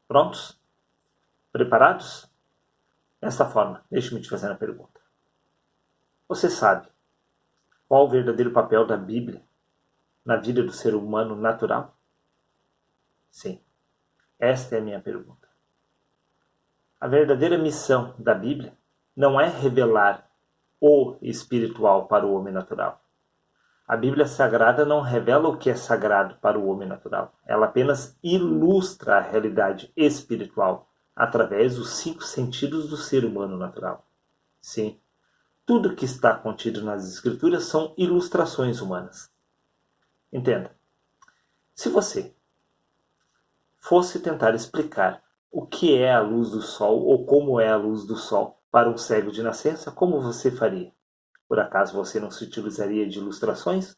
Prontos? Preparados? Desta forma, deixe-me te fazer uma pergunta. Você sabe qual o verdadeiro papel da Bíblia na vida do ser humano natural? Sim, esta é a minha pergunta. A verdadeira missão da Bíblia não é revelar o espiritual para o homem natural. A Bíblia Sagrada não revela o que é sagrado para o homem natural. Ela apenas ilustra a realidade espiritual através dos 5 sentidos do ser humano natural. Sim, tudo que está contido nas Escrituras são ilustrações humanas. Entenda, se você fosse tentar explicar o que é a luz do sol ou como é a luz do sol para um cego de nascença, como você faria? Por acaso você não se utilizaria de ilustrações?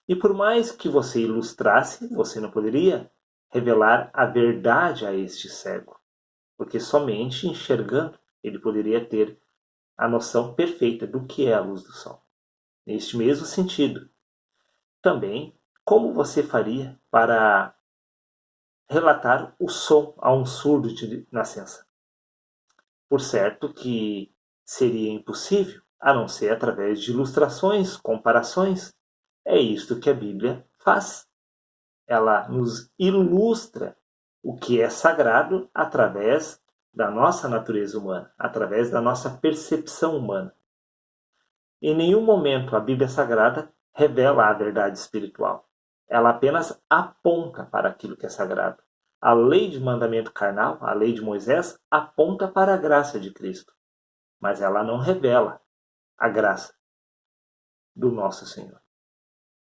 E por mais que você ilustrasse, você não poderia revelar a verdade a este cego, porque somente enxergando ele poderia ter a noção perfeita do que é a luz do sol. Neste mesmo sentido, também, como você faria para relatar o som a um surdo de nascença? Por certo que seria impossível, a não ser através de ilustrações, comparações. É isto que a Bíblia faz. Ela nos ilustra o que é sagrado através da nossa natureza humana, através da nossa percepção humana. Em nenhum momento a Bíblia Sagrada revela a verdade espiritual. Ela apenas aponta para aquilo que é sagrado. A lei de mandamento carnal, a lei de Moisés, aponta para a graça de Cristo, mas ela não revela a graça do nosso Senhor.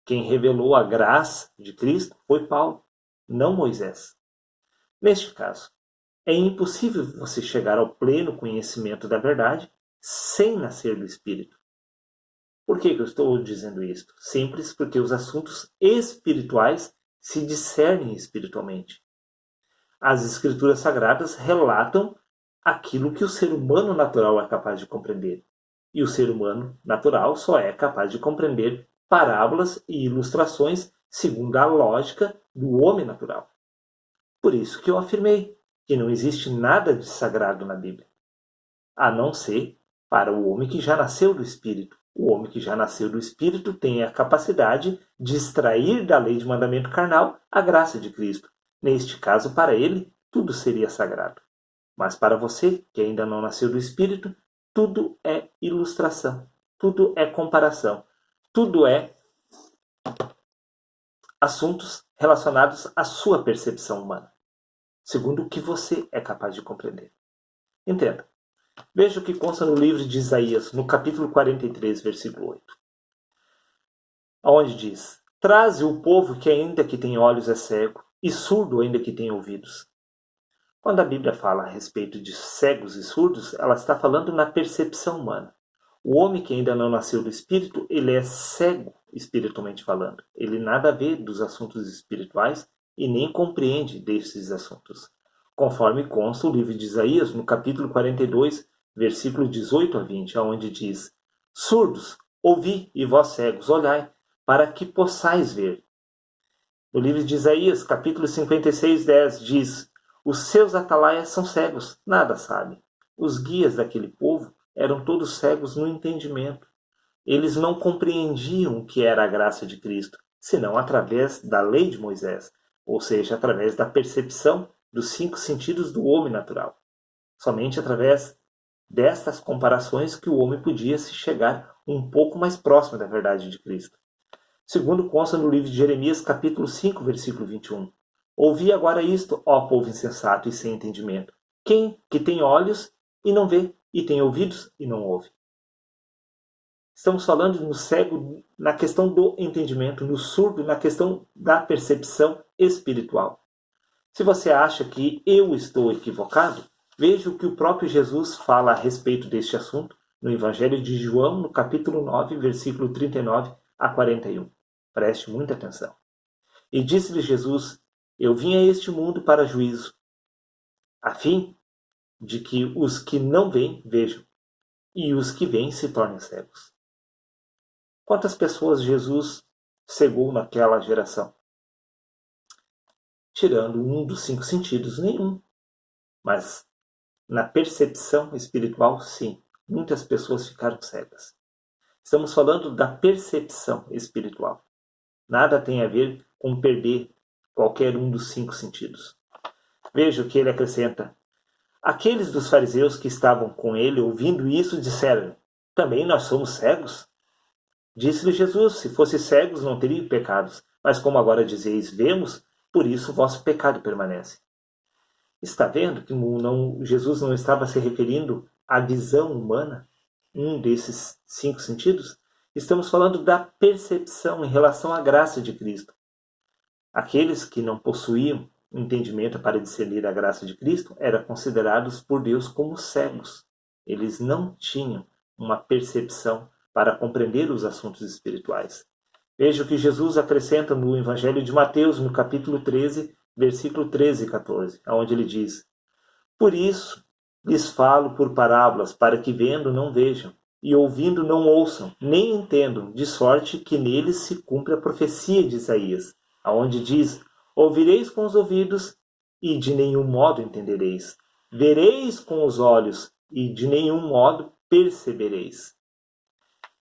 Quem revelou a graça de Cristo foi Paulo, não Moisés. Neste caso, é impossível você chegar ao pleno conhecimento da verdade sem nascer do Espírito. Por que eu estou dizendo isto? Simples, porque os assuntos espirituais se discernem espiritualmente. As Escrituras Sagradas relatam aquilo que o ser humano natural é capaz de compreender. E o ser humano natural só é capaz de compreender parábolas e ilustrações segundo a lógica do homem natural. Por isso que eu afirmei que não existe nada de sagrado na Bíblia, a não ser para o homem que já nasceu do Espírito. O homem que já nasceu do Espírito tem a capacidade de extrair da lei de mandamento carnal a graça de Cristo. Neste caso, para ele, tudo seria sagrado. Mas para você, que ainda não nasceu do Espírito, tudo é ilustração, tudo é comparação, tudo é assuntos relacionados à sua percepção humana, segundo o que você é capaz de compreender. Entenda. Veja o que consta no livro de Isaías, no capítulo 43, versículo 8. Onde diz: Traze o povo que ainda que tem olhos é cego, e surdo ainda que tem ouvidos. Quando a Bíblia fala a respeito de cegos e surdos, ela está falando na percepção humana. O homem que ainda não nasceu do Espírito, ele é cego espiritualmente falando. Ele nada vê dos assuntos espirituais e nem compreende desses assuntos. Conforme consta o livro de Isaías, no capítulo 42, versículo 18 a 20, onde diz: Surdos, ouvi, e vós cegos, olhai, para que possais ver. No livro de Isaías, capítulo 56, 10, diz: Os seus atalaias são cegos, nada sabem. Os guias daquele povo eram todos cegos no entendimento. Eles não compreendiam o que era a graça de Cristo, senão através da lei de Moisés, ou seja, através da percepção dos 5 sentidos do homem natural. Somente através destas comparações que o homem podia se chegar um pouco mais próximo da verdade de Cristo. Segundo consta no livro de Jeremias, capítulo 5, versículo 21. Ouvi agora isto, ó povo insensato e sem entendimento. Quem que tem olhos e não vê, e tem ouvidos e não ouve? Estamos falando no cego na questão do entendimento, no surdo na questão da percepção espiritual. Se você acha que eu estou equivocado, veja o que o próprio Jesus fala a respeito deste assunto no Evangelho de João, no capítulo 9, versículo 39 a 41. Preste muita atenção. E disse-lhe Jesus: Eu vim a este mundo para juízo, a fim de que os que não veem vejam, e os que veem se tornem cegos. Quantas pessoas Jesus cegou naquela geração? Tirando um dos 5 sentidos, nenhum. Mas na percepção espiritual, sim, muitas pessoas ficaram cegas. Estamos falando da percepção espiritual. Nada tem a ver com perder qualquer um dos 5 sentidos. Veja o que ele acrescenta. Aqueles dos fariseus que estavam com ele, ouvindo isso, disseram: também nós somos cegos? Disse-lhe Jesus: se fosse cegos, não teriam pecados. Mas como agora dizeis, vemos, por isso o vosso pecado permanece. Está vendo que Jesus não estava se referindo à visão humana, um desses 5 sentidos? Estamos falando da percepção em relação à graça de Cristo. Aqueles que não possuíam entendimento para discernir a graça de Cristo eram considerados por Deus como cegos. Eles não tinham uma percepção para compreender os assuntos espirituais. Veja o que Jesus acrescenta no Evangelho de Mateus, no capítulo 13, versículo 13 e 14, onde ele diz: por isso lhes falo por parábolas, para que vendo não vejam, e ouvindo não ouçam, nem entendam, de sorte que neles se cumpre a profecia de Isaías, aonde diz: ouvireis com os ouvidos, e de nenhum modo entendereis. Vereis com os olhos, e de nenhum modo percebereis.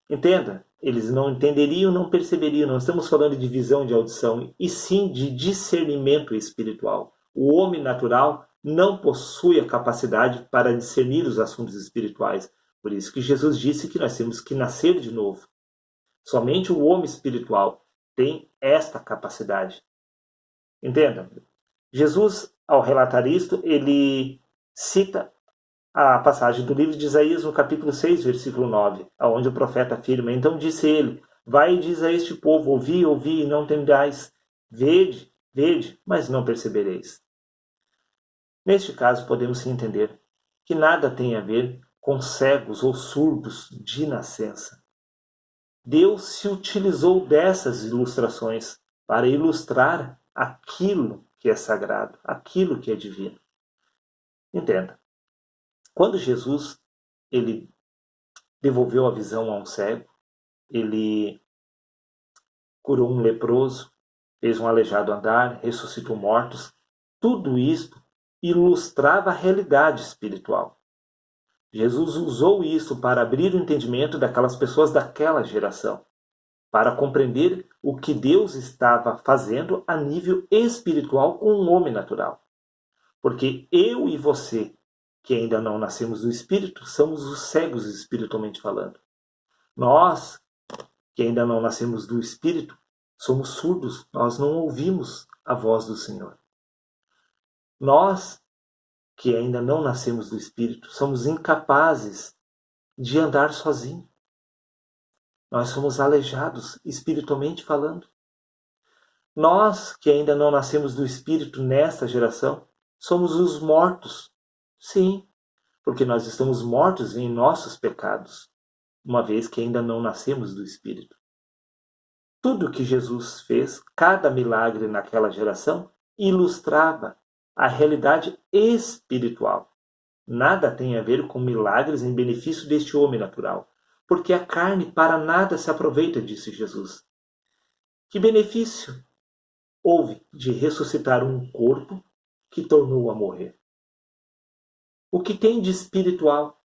Entenda, eles não entenderiam, não perceberiam. Não estamos falando de visão, de audição, e sim de discernimento espiritual. O homem natural não possui a capacidade para discernir os assuntos espirituais. Por isso que Jesus disse que nós temos que nascer de novo. Somente o homem espiritual tem esta capacidade. Entenda, Jesus, ao relatar isto, ele cita a passagem do livro de Isaías, no capítulo 6, versículo 9, onde o profeta afirma: então disse ele: vai e diz a este povo, ouvi, ouvi, e não entendais, vede, vede, mas não percebereis. Neste caso, podemos sim entender que nada tem a ver com cegos ou surdos de nascença. Deus se utilizou dessas ilustrações para ilustrar aquilo que é sagrado, aquilo que é divino. Entenda, quando Jesus ele devolveu a visão a um cego, ele curou um leproso, fez um aleijado andar, ressuscitou mortos, tudo isto ilustrava a realidade espiritual. Jesus usou isso para abrir o entendimento daquelas pessoas daquela geração, para compreender o que Deus estava fazendo a nível espiritual com o homem natural. Porque eu e você, que ainda não nascemos do Espírito, somos os cegos espiritualmente falando. Nós, que ainda não nascemos do Espírito, somos surdos, nós não ouvimos a voz do Senhor. Nós, que ainda não nascemos do Espírito, somos incapazes de andar sozinhos. Nós somos aleijados, espiritualmente falando. Nós, que ainda não nascemos do Espírito nesta geração, somos os mortos. Sim, porque nós estamos mortos em nossos pecados, uma vez que ainda não nascemos do Espírito. Tudo que Jesus fez, cada milagre naquela geração, ilustrava a realidade espiritual. Nada tem a ver com milagres em benefício deste homem natural, porque a carne para nada se aproveita, disse Jesus. Que benefício houve de ressuscitar um corpo que tornou a morrer? O que tem de espiritual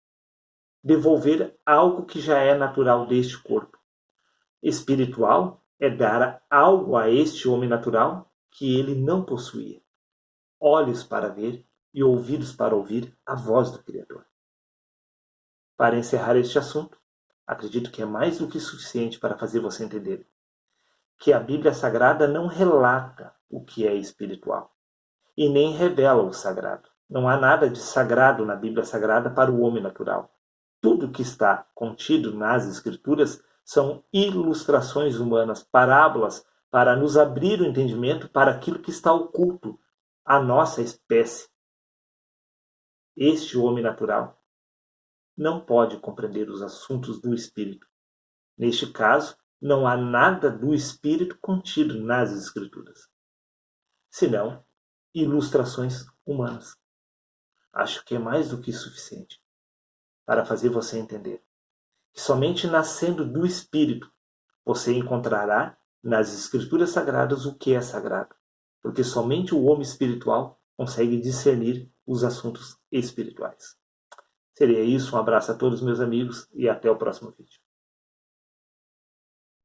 devolver algo que já é natural deste corpo? Espiritual é dar algo a este homem natural que ele não possuía. Olhos para ver e ouvidos para ouvir a voz do Criador. Para encerrar este assunto, acredito que é mais do que suficiente para fazer você entender que a Bíblia Sagrada não relata o que é espiritual e nem revela o sagrado. Não há nada de sagrado na Bíblia Sagrada para o homem natural. Tudo que está contido nas Escrituras são ilustrações humanas, parábolas, para nos abrir o entendimento para aquilo que está oculto à nossa espécie. Este homem natural não pode compreender os assuntos do Espírito. Neste caso, não há nada do Espírito contido nas Escrituras, senão ilustrações humanas. Acho que é mais do que suficiente para fazer você entender que somente nascendo do Espírito você encontrará nas Escrituras Sagradas o que é sagrado, porque somente o homem espiritual consegue discernir os assuntos espirituais. Seria isso, um abraço a todos meus amigos e até o próximo vídeo.